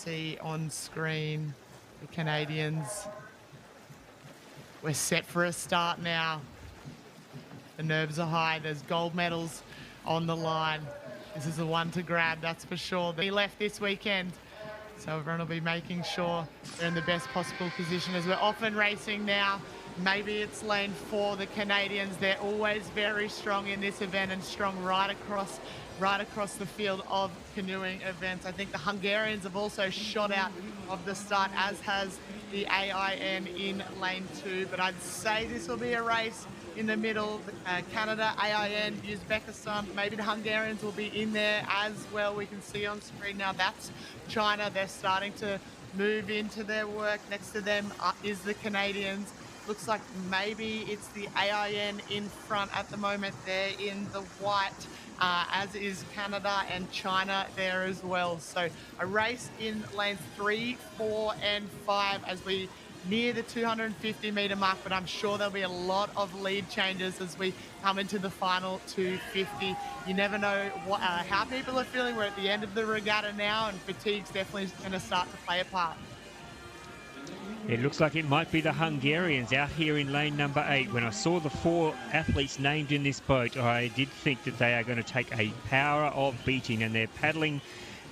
see on screen the Canadians. We're set for a start now. The nerves are high. There's gold medals on the line. This is the one to grab, that's for sure. He left this weekend, so everyone will be making sure they're in the best possible position as we're often racing now. Maybe it's lane 4, the Canadians. They're always very strong in this event and strong right across the field of canoeing events. I think the Hungarians have also shot out of the start, as has the AIN in lane 2. But I'd say this will be a race in the middle. Canada, AIN, Uzbekistan, maybe the Hungarians will be in there as well. We can see on screen now that's China. They're starting to move into their work. Next to them is the Canadians. Looks like maybe it's the AIN in front at the moment. They're in the white, as is Canada and China there as well. So a race in lanes 3, 4 and 5 as we near the 250 meter mark, but I'm sure there'll be a lot of lead changes as we come into the final 250. You never know how people are feeling. We're at the end of the regatta now, and fatigue's definitely going to start to play a part. It looks like it might be the Hungarians out here in lane number 8. When I saw the 4 athletes named in this boat, I did think that they are going to take a power of beating, and they're paddling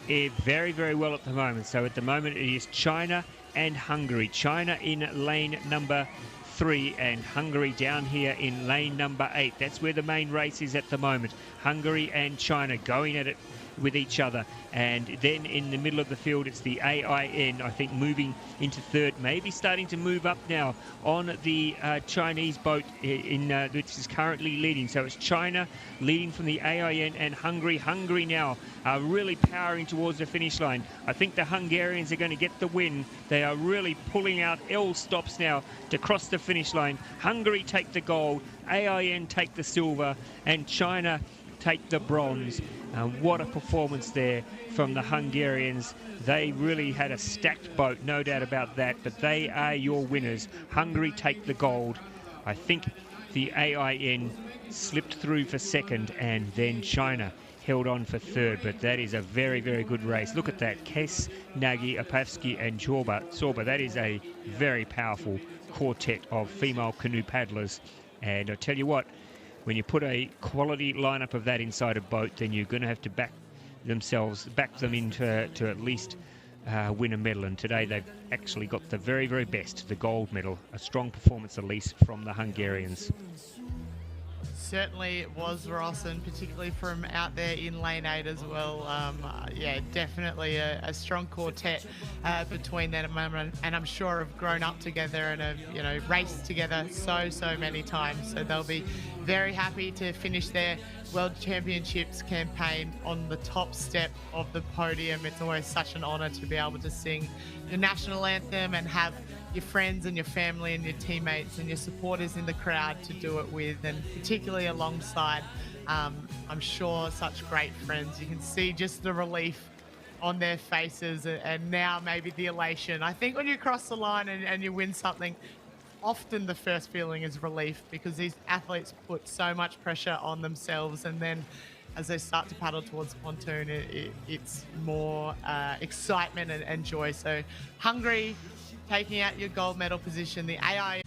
very, very well at the moment. So at the moment it is China and Hungary. China in lane number 3 and Hungary down here in lane number 8. That's where the main race is at the moment. Hungary and China going at it with each other, and then in the middle of the field it's the AIN, I think, moving into third, maybe starting to move up now on the Chinese boat which is currently leading. So it's China leading from the AIN and Hungary now are really powering towards the finish line. I think the Hungarians are going to get the win. They are really pulling out L stops now to cross the finish line. Hungary take the gold, AIN take the silver, and China take the bronze. What a performance there from the Hungarians. They really had a stacked boat, no doubt about that, but they are your winners. Hungary take the gold. I think the AIN slipped through for second, and then China held on for third, but that is a very, very good race. Look at that. Kes, Nagy, Opavsky and Sorba. That is a very powerful quartet of female canoe paddlers. And I tell you what, when you put a quality lineup of that inside a boat, then you're going to have to back them into to at least win a medal. And today they've actually got the very, very best, the gold medal. A strong performance, at least, from the Hungarians. Certainly it was, Ross, and particularly from out there in lane 8 as well. Yeah, definitely a strong quartet between them, and I'm sure have grown up together and have raced together so many times. So they'll be very happy to finish their World Championships campaign on the top step of the podium. It's always such an honour to be able to sing the national anthem and have your friends and your family and your teammates and your supporters in the crowd to do it with, and particularly alongside, I'm sure, such great friends. You can see just the relief on their faces, and now maybe the elation. I think when you cross the line and you win something, often the first feeling is relief, because these athletes put so much pressure on themselves, and then as they start to paddle towards pontoon, it's more excitement and joy. So Hungary taking out your gold medal position, the AI